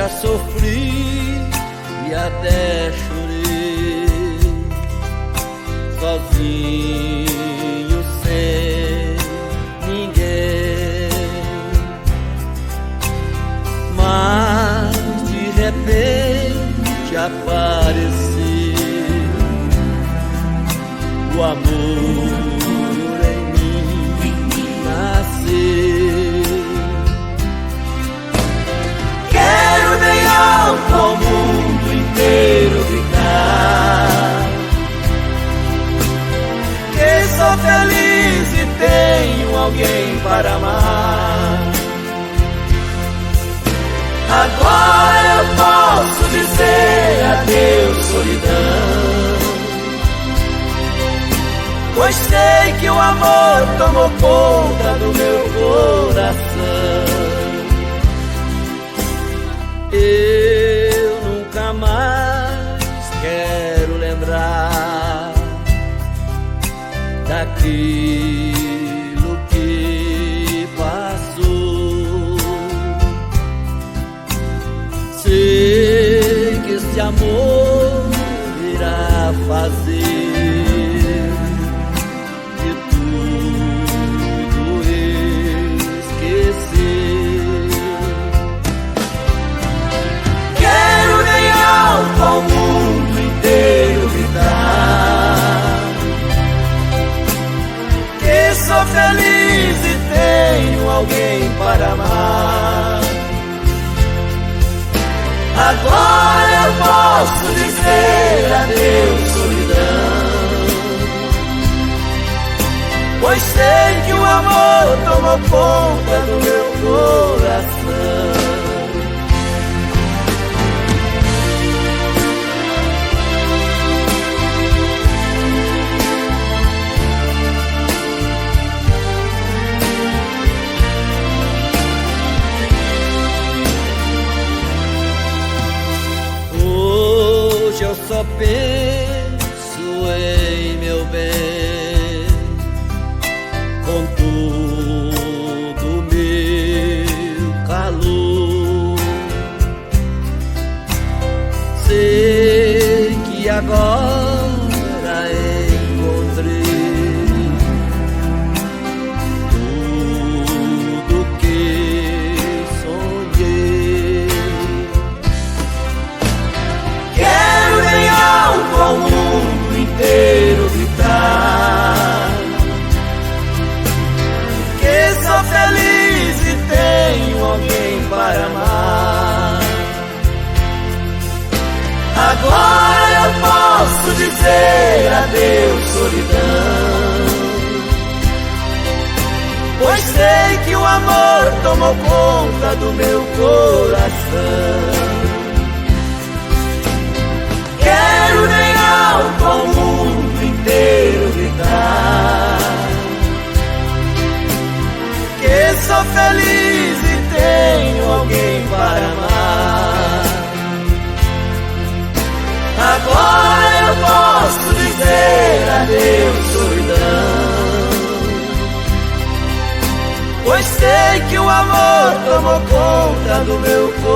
já sofri e até chorei, sozinho, sem ninguém. Mas de repente apareceu o amor em mim nasceu. Quero bem alto ao mundo inteiro gritar que sou feliz e tenho alguém para amar. Agora eu posso dizer adeus, solidão, pois sei que o amor tomou conta do meu coração. Eu nunca mais quero lembrar daquilo que passou. Sei que esse amor irá fazer de tudo esquecer. Quero bem alto ao mundo inteiro gritar que sou feliz e tenho alguém para amar. Agora eu posso dizer adeus, solidão, pois sei que o amor tomou conta do meu coração. Eu só penso em meu bem, com todo meu calor. Sei que agora encontrei tudo que sonhei. Ao mundo inteiro gritar que sou feliz e tenho alguém para amar. Agora eu posso dizer adeus, solidão, pois sei que o amor tomou conta do meu coração. Quero bem alto ao mundo inteiro gritar que sou feliz e tenho alguém para amar. Agora eu posso dizer adeus, solidão, pois sei que o amor tomou conta do meu coração.